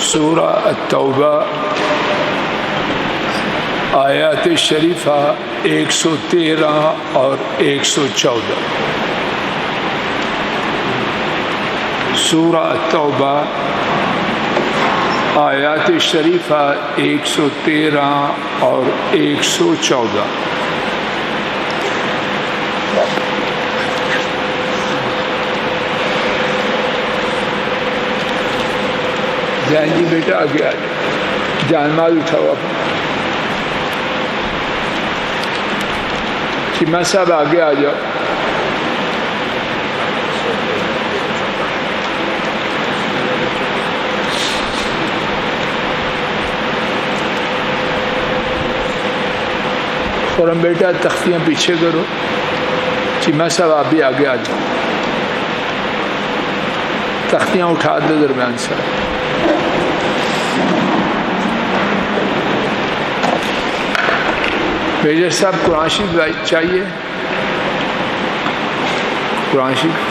سورہ التوبہ آیات شریفہ 113 اور 114۔ سورہ التوبہ آیات شریفہ 113 اور 114۔ جان جی بیٹا آگے آ جاؤ، جان مال اٹھاؤ اپنا۔ چیمہ صاحب آگے آ جاؤ۔ خورم بیٹا تختیاں پیچھے کرو۔ چیمہ صاحب آپ بھی آگے آ جاؤ، تختیاں اٹھا دو درمیان سے۔ میجر صاحب قرآن شریف چاہیے؟ قرآن شریف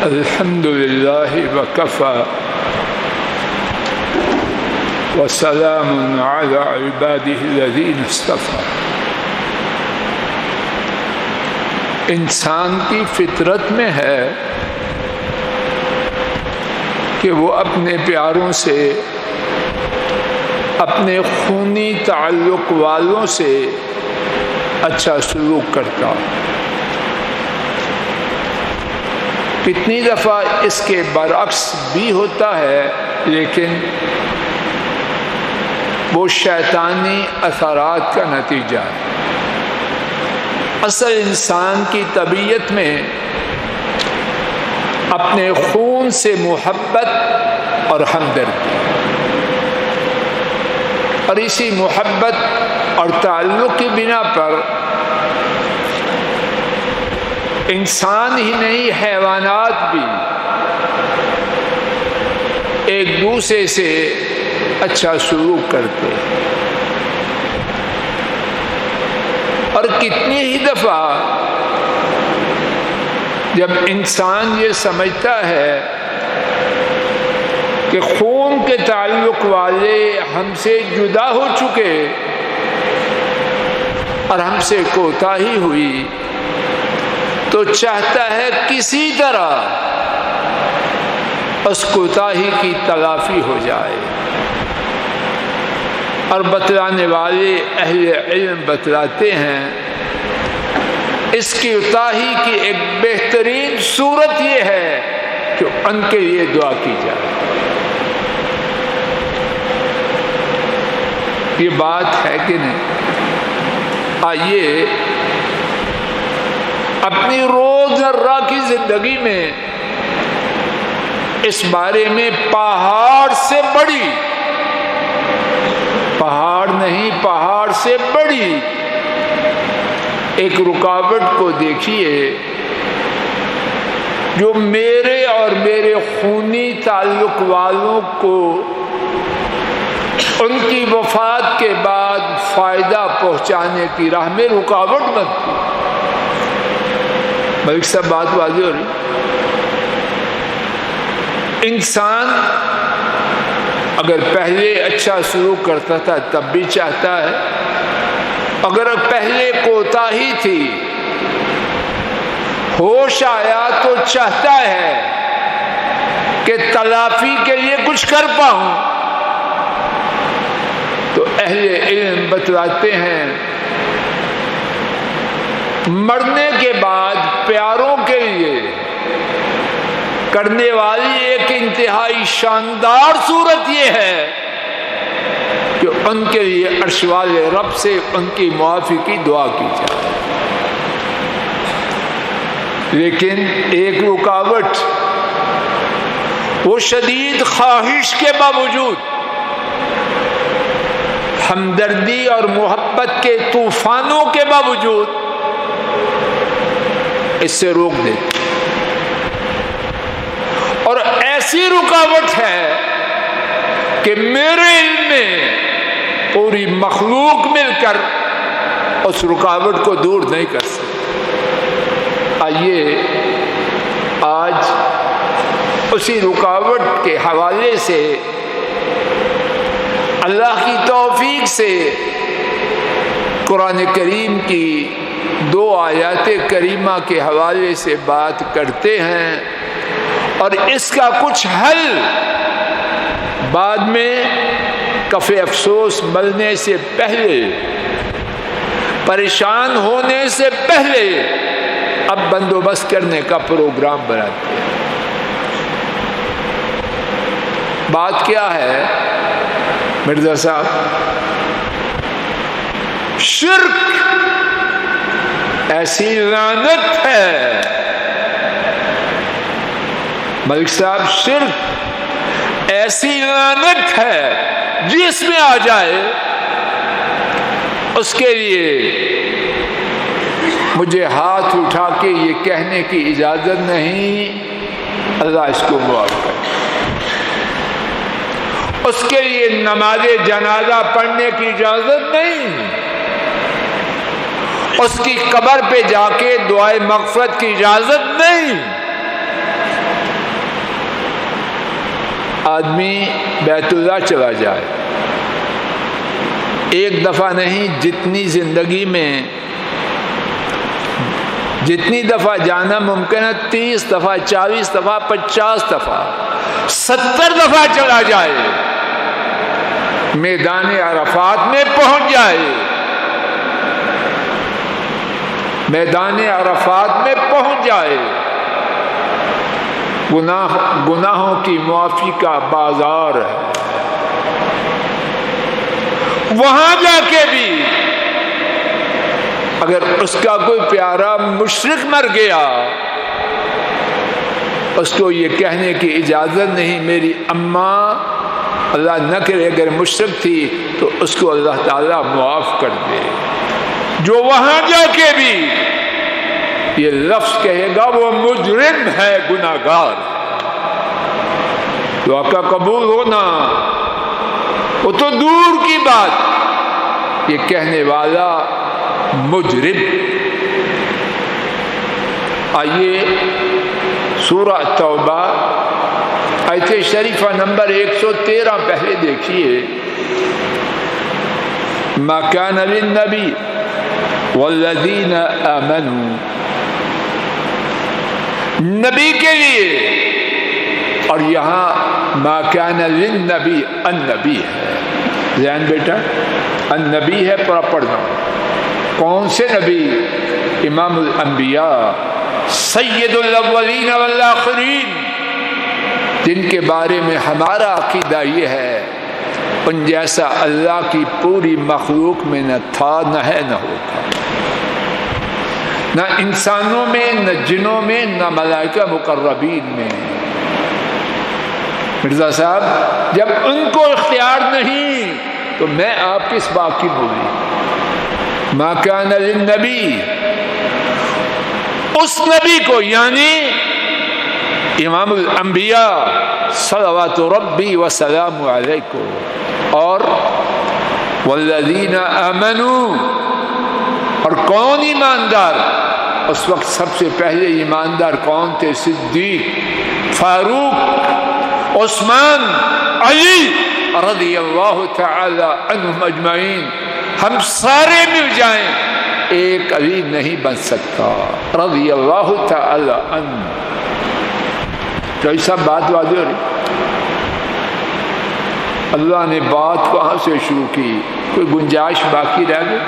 الحمد للہ وکفی وسلام علی عبادہ الذین اصطفی۔ انسان کی فطرت میں ہے کہ وہ اپنے پیاروں سے، اپنے خونی تعلق والوں سے اچھا سلوک کرتا۔ کتنی دفعہ اس کے برعکس بھی ہوتا ہے، لیکن وہ شیطانی اثرات کا نتیجہ ہے۔ اصل انسان کی طبیعت میں اپنے خون سے محبت اور ہمدردی، اور اسی محبت اور تعلق کی بنا پر انسان ہی نہیں، حیوانات بھی ایک دوسرے سے اچھا سلوک کرتے۔ اور کتنی ہی دفعہ جب انسان یہ سمجھتا ہے کہ خون کے تعلق والے ہم سے جدا ہو چکے اور ہم سے کوتاہی ہوئی، تو چاہتا ہے کسی طرح اس کوتاہی کی تلافی ہو جائے۔ اور بتلانے والے اہل علم بتلاتے ہیں اس کی کوتاہی کی ایک بہترین صورت یہ ہے کہ ان کے لیے دعا کی جائے۔ یہ بات ہے کہ نہیں؟ آئیے اپنی روزمرہ کی زندگی میں اس بارے میں پہاڑ سے بڑی، پہاڑ نہیں، پہاڑ سے بڑی ایک رکاوٹ کو دیکھیے جو میرے اور میرے خونی تعلق والوں کو ان کی وفات کے بعد فائدہ پہنچانے کی راہ میں رکاوٹ بنتی۔ ملک صاحب بات واضح ہو رہی؟ انسان اگر پہلے اچھا سلوک کرتا تھا تب بھی چاہتا ہے، اگر پہلے کوتاہی تھی، ہوش آیا تو چاہتا ہے کہ تلافی کے لیے کچھ کر پاؤں۔ تو اہل علم بتلاتے ہیں مرنے کے بعد پیاروں کے لیے کرنے والی ایک انتہائی شاندار صورت یہ ہے کہ ان کے لیے عرش والے رب سے ان کی معافی کی دعا کی جائے۔ لیکن ایک رکاوٹ، وہ شدید خواہش کے باوجود ہمدردی اور محبت کے طوفانوں کے باوجود اس سے روک دیتے، اور ایسی رکاوٹ ہے کہ میرے علم میں پوری مخلوق مل کر اس رکاوٹ کو دور نہیں کر سکتی۔ آئیے آج اسی رکاوٹ کے حوالے سے اللہ کی توفیق سے قرآن کریم کی 2 آیات کریمہ کے حوالے سے بات کرتے ہیں، اور اس کا کچھ حل بعد میں کف افسوس ملنے سے پہلے، پریشان ہونے سے پہلے اب بندوبست کرنے کا پروگرام بناتے ہیں۔ بات کیا ہے مرزا صاحب؟ شرک ایسی لعنت ہے ملک صاحب، شرک ایسی لعنت ہے جس میں آ جائے اس کے لیے مجھے ہاتھ اٹھا کے یہ کہنے کی اجازت نہیں اللہ اس کو معاف کرے، اس کے لیے نماز جنازہ پڑھنے کی اجازت نہیں، اس کی قبر پہ جا کے دعائے مغفرت کی اجازت نہیں۔ آدمی بیت اللہ چلا جائے، ایک دفعہ نہیں، جتنی زندگی میں جتنی دفعہ جانا ممکن ہے، 30 دفعہ، 40 دفعہ، 50 دفعہ، 70 دفعہ چلا جائے، میدان عرفات میں پہنچ جائے، میدان عرفات میں پہنچ جائے، گناہوں کی معافی کا بازار ہے، وہاں جا کے بھی اگر اس کا کوئی پیارا مشرک مر گیا، اس کو یہ کہنے کی اجازت نہیں میری اماں اللہ نہ کرے اگر مشرک تھی تو اس کو اللہ تعالیٰ معاف کر دے، جو وہاں جا کے بھی یہ لفظ کہے گا وہ مجرم ہے، گناہگار ہے۔ دعا کا قبول ہونا وہ تو دور کی بات، یہ کہنے والا مجرم۔ آئیے سورہ توبہ آیت شریفہ نمبر 113 پہلے دیکھیے۔ ما کان للنبی والذین آمنوا، نبی کے لیے، اور یہاں ما کان للنبی النبی ہے، ذہن بیٹا النبی ہے، پورا پڑھنا۔ کون سے نبی؟ امام الانبیاء سید الاولین والآخرین، جن کے بارے میں ہمارا عقیدہ یہ ہے ان جیسا اللہ کی پوری مخلوق میں نہ تھا، نہ ہے، نہ ہوگا، نہ انسانوں میں، نہ جنوں میں، نہ ملائکہ مقربین میں۔ مرزا صاحب جب ان کو اختیار نہیں تو میں آپ کس بات کی بولی؟ ما کان للنبی، اس نبی کو یعنی امام الانبیاء صلوات ربی وسلام علیکم، اور والذین آمنوا، اور کون ایماندار؟ اس وقت سب سے پہلے ایماندار کون تھے؟ صدیق، فاروق، عثمان، علی رضی اللہ تعالی عنہم اجمعین۔ ہم سارے مل جائیں ایک علی نہیں بن سکتا رضی اللہ تعالی عنہ۔ تو ایسا بات واضح ہو رہی، اللہ نے بات کہاں سے شروع کی؟ کوئی گنجائش باقی رہ گئی؟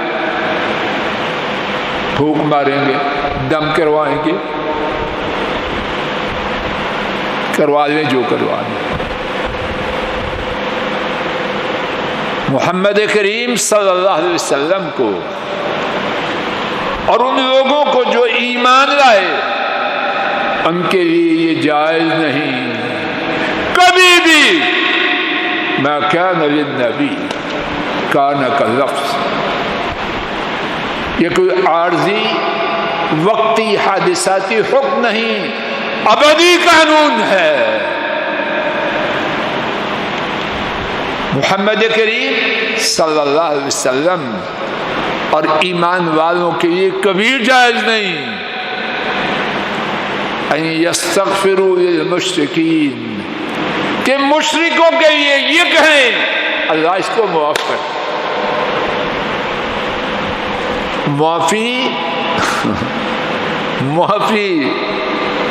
پھونک ماریں گے، دم کروائیں گے، کروا لیں جو کروا لیں۔ محمد کریم صلی اللہ علیہ وسلم کو اور ان لوگوں کو جو ایمان لائے ان کے لیے یہ جائز نہیں کبھی بھی ما کان للنبی، کان کا لفظ یہ کوئی عارضی وقتی حادثاتی حکم نہیں، ابدی قانون ہے۔ محمد کریم صلی اللہ علیہ وسلم اور ایمان والوں کے لیے کبھی جائز نہیں ان یستغفروا للمشرکین کہ مشرکوں کے لیے یہ کہیں اللہ اس کو معاف کر. معافی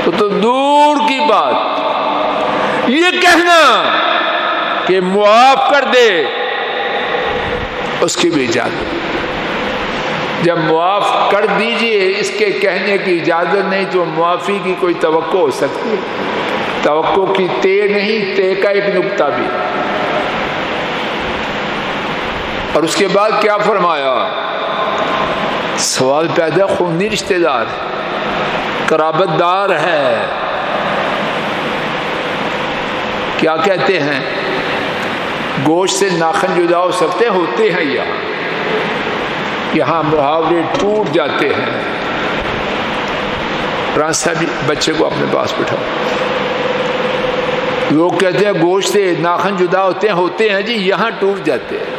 تو دور کی بات، یہ کہنا کہ معاف کر دے اس کی بھی اجازت. جب معاف کر دیجئے اس کے کہنے کی اجازت نہیں تو معافی کی کوئی توقع ہو سکتی ہے؟ توقع کی تے نہیں، تے کا ایک نقطہ بھی. اور اس کے بعد کیا فرمایا؟ سوال پیدا، خونی رشتہ دار قرابت دار ہے، کیا کہتے ہیں گوشت سے ناخن جدا ہو سکتے ہوتے ہیں؟ یہاں محاورے ٹوٹ جاتے ہیں. راز صاحب بچے کو اپنے پاس بٹھاؤ. لوگ کہتے ہیں گوشت سے ناخن جدا ہوتے ہیں جی، یہاں ٹوٹ جاتے ہیں.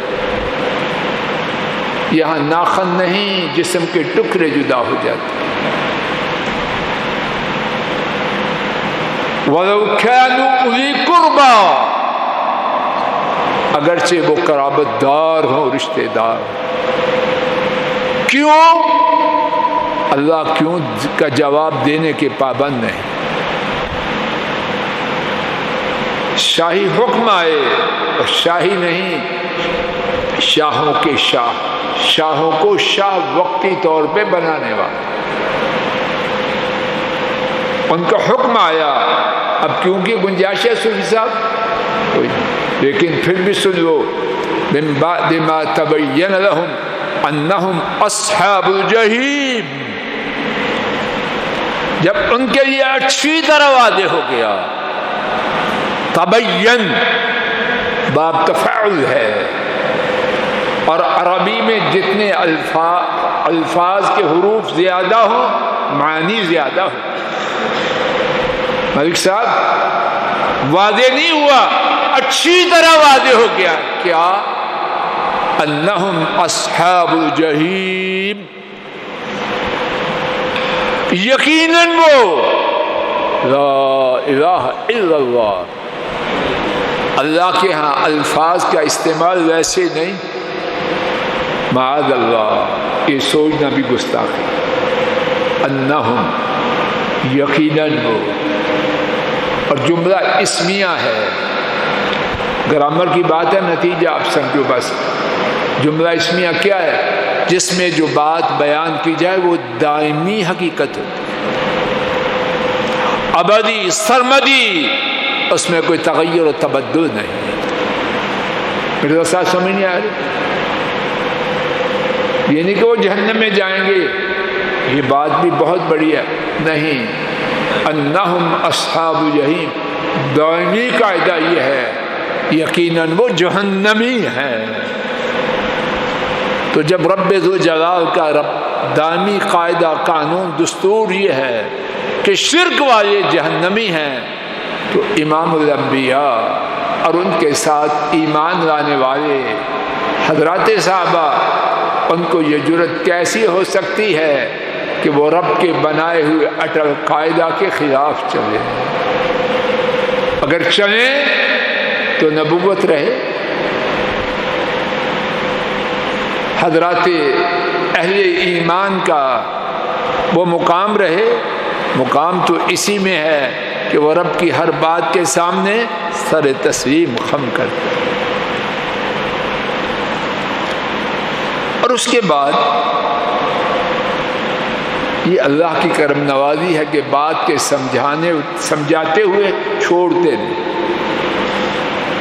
یہاں ناخن نہیں، جسم کے ٹکڑے جدا ہو جاتے ہیں. وَلَوْ كَانُوا أُولِي قُرْبَىٰ اگرچہ وہ قرابت دار ہوں، رشتہ دار. کیوں؟ اللہ کیوں کا جواب دینے کے پابند نہیں. شاہی حکم آئے اور شاہی نہیں، شاہوں کے شاہ، شاہوں کو شاہ وقتی طور پہ بنانے والا، ان کا حکم آیا. اب کیونکہ گنجائش ہے صوفی صاحب کوئی، لیکن پھر بھی سن لو. من بعد ما تبین لهم انہم اصحاب الجحیم، جب ان کے لیے اچھی طرح واضح ہو گیا. تبین باب تفعل ہے، اور عربی میں جتنے الفاظ کے حروف زیادہ ہوں معنی زیادہ ہو. ملک صاحب واضح نہیں ہوا، اچھی طرح واضح ہو گیا. کیا؟ انہم اصحاب الجحیم، یقیناً وہ لا الہ الا اللہ. اللہ کے ہاں الفاظ کا استعمال ویسے نہیں، معاذ اللہ، یہ سوچنا بھی گستاخی. انہم یقیناً وہ، اور جملہ اسمیہ ہے. گرامر کی بات ہے، نتیجہ آپ سمجھو بس. جملہ اسمیہ کیا ہے؟ جس میں جو بات بیان کی جائے وہ دائمی حقیقت ہوتی ہے، ابدی سرمدی، اس میں کوئی تغیر و تبدل نہیں. میرے ساتھ سمجھ نہیں آ رہی؟ یہ نہیں کہ وہ جہنم میں جائیں گے، یہ بات بھی بہت بڑی ہے. نہیں، انہم اصحاب الجحیم دائمی قاعدہ یہ ہے، یقیناً وہ جہنمی ہے. تو جب رب ذوالجلال کا دائمی قاعدہ، قانون، دستور یہ ہے کہ شرک والے جہنمی ہیں، تو امام الانبیاء اور ان کے ساتھ ایمان لانے والے حضرات صحابہ، ان کو یہ جرت کیسی ہو سکتی ہے کہ وہ رب کے بنائے ہوئے اٹل قاعدہ کے خلاف چلے؟ اگر چلیں تو نبوت رہے، حضرات اہل ایمان کا وہ مقام رہے. مقام تو اسی میں ہے کہ وہ رب کی ہر بات کے سامنے سر تسلیم خم کرتے. اور اس کے بعد یہ اللہ کی کرم نوازی ہے کہ بات کے سمجھاتے ہوئے چھوڑتے نہیں.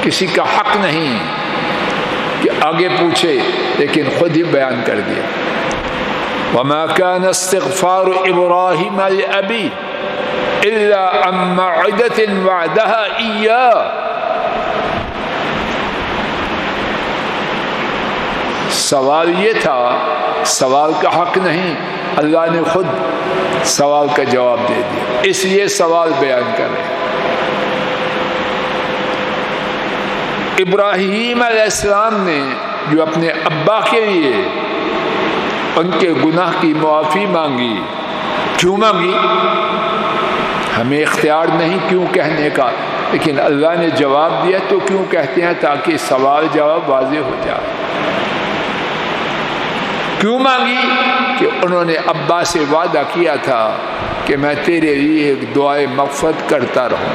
کسی کا حق نہیں کہ آگے پوچھے، لیکن خود ہی بیان کر دیا. وما كان استغفار ابراہیم لأبیہ الا عن موعدۃ وعدها ایاہ. سوال یہ تھا، سوال کا حق نہیں، اللہ نے خود سوال کا جواب دے دیا، اس لیے سوال بیان کر رہے ہیں. ابراہیم علیہ السلام نے جو اپنے ابا کے لیے ان کے گناہ کی معافی مانگی، کیوں مانگی؟ ہمیں اختیار نہیں کیوں کہنے کا، لیکن اللہ نے جواب دیا تو کیوں کہتے ہیں، تاکہ سوال جواب واضح ہو جائے۔ کیوں مانگی؟ کہ انہوں نے ابا سے وعدہ کیا تھا کہ میں تیرے لیے ایک دعائے مغفرت کرتا رہوں۔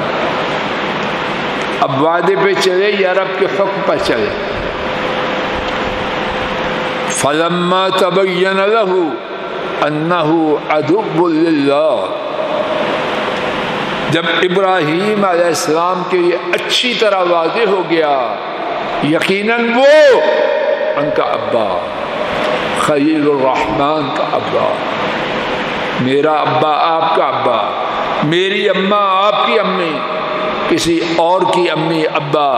اب وعدے پہ چلے یا رب کے حکم پر چلے؟ فلما تبین له انه عدو للہ، جب ابراہیم علیہ السلام کے لیے اچھی طرح واضح ہو گیا یقیناً وہ ان کا ابا خلیل الرحمن کا ابا، میرا ابا آپ کا ابا، میری اماں آپ کی امی، کسی اور کی امی ابا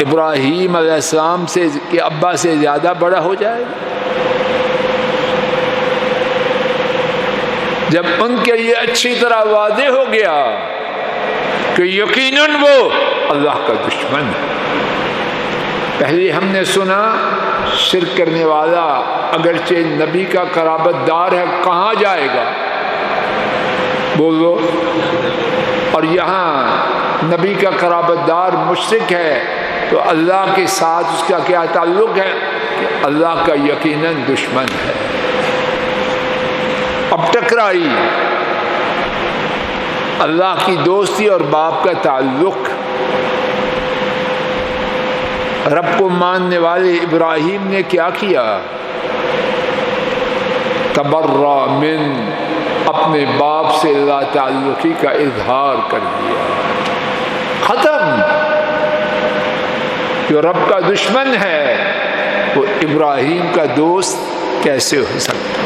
ابراہیم علیہ السلام سے کے ابا سے زیادہ بڑا ہو جائے گا؟ جب ان کے لیے اچھی طرح واضح ہو گیا کہ یقیناً وہ اللہ کا دشمن ہے۔ پہلے ہم نے سنا شرک کرنے والا اگرچہ نبی کا قرابت دار ہے کہاں جائے گا؟ بولو۔ اور یہاں نبی کا قرابت دار مشرک ہے تو اللہ کے ساتھ اس کا کیا تعلق ہے؟ کہ اللہ کا یقیناً دشمن ہے۔ اب ٹکرائی اللہ کی دوستی اور باپ کا تعلق۔ رب کو ماننے والے ابراہیم نے کیا کیا؟ تبرأ من، اپنے باپ سے لا تعلقی کا اظہار کر دیا، ختم۔ جو رب کا دشمن ہے وہ ابراہیم کا دوست کیسے ہو سکتا؟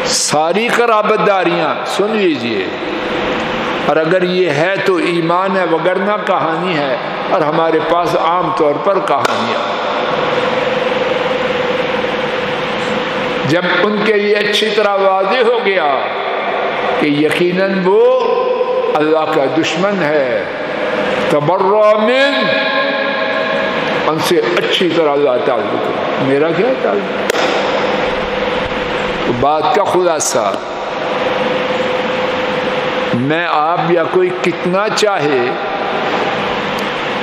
ساری قرابت داریاں سن لیجئے، اور اگر یہ ہے تو ایمان ہے، وگرنہ کہانی ہے، اور ہمارے پاس عام طور پر کہانیاں۔ جب ان کے لیے اچھی طرح واضح ہو گیا کہ یقیناً وہ اللہ کا دشمن ہے، تبرأ من، ان سے اچھی طرح اللہ تعلق، میرا کیا تعلق؟ بات کا خلاصہ، میں آپ یا کوئی کتنا چاہے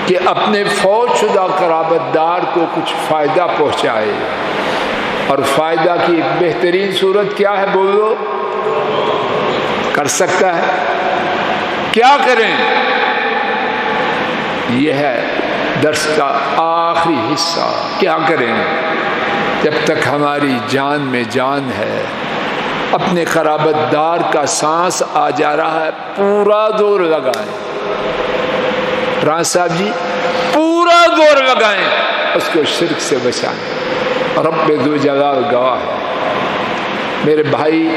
کہ اپنے فوت شدہ قرابت دار کو کچھ فائدہ پہنچائے، اور فائدہ کی ایک بہترین صورت کیا ہے؟ بولو۔ کر سکتا ہے؟ کیا کریں؟ یہ ہے درس کا آخری حصہ۔ کیا کریں؟ جب تک ہماری جان میں جان ہے، اپنے قرابت دار کا سانس آ جا رہا ہے، پورا زور لگائیں۔ راز صاحب جی، پورا زور لگائیں، اس کو شرک سے بچائیں۔ رب ذو جلال گواہ ہے۔ میرے بھائی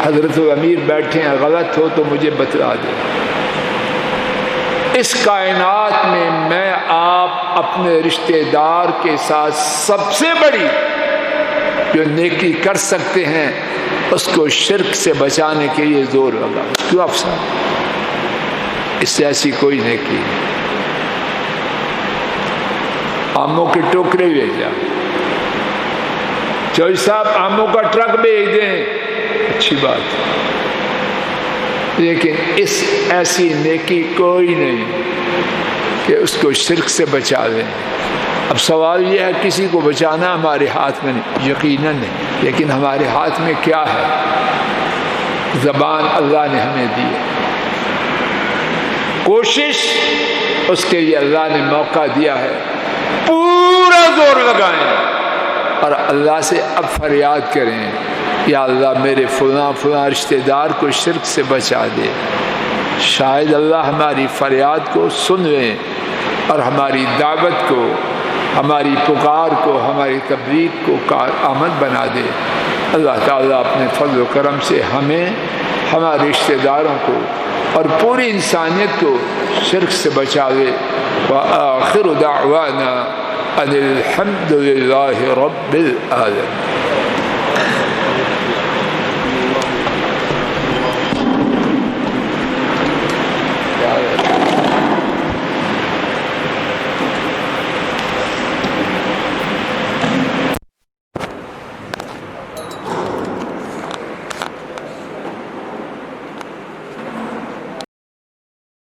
حضرت امیر بیٹھے ہیں، غلط ہو تو مجھے بتلا دیں۔ اس کائنات میں آپ اپنے رشتہ دار کے ساتھ سب سے بڑی جو نیکی کر سکتے ہیں اس کو شرک سے بچانے کے لیے زور لگا۔ کیوں افسر؟ اس سے ایسی کوئی نیکی نہیں۔ آموں کے ٹوکرے بھیجا، چوئی صاحب آموں کا ٹرک بھیج دیں، اچھی بات ہے، لیکن اس ایسی نیکی کوئی نہیں کہ اس کو شرک سے بچا دیں۔ اب سوال یہ ہے کسی کو بچانا ہمارے ہاتھ میں نہیں، یقیناً نہیں، لیکن ہمارے ہاتھ میں کیا ہے؟ زبان اللہ نے ہمیں دی ہے، کوشش اس کے لیے اللہ نے موقع دیا ہے، پورا زور لگائیں اور اللہ سے اب فریاد کریں، یا اللہ میرے فلاں فلاں رشتہ دار کو شرک سے بچا دے۔ شاید اللہ ہماری فریاد کو سن لیں اور ہماری دعوت کو، ہماری پکار کو، ہماری تبلیغ کو کارآمد بنا دے۔ اللہ تعالیٰ اپنے فضل و کرم سے ہمیں، ہمارے رشتہ داروں کو اور پوری انسانیت کو شرک سے بچا لے۔ وآخر دعوانا ان الحمد للہ رب العالمین۔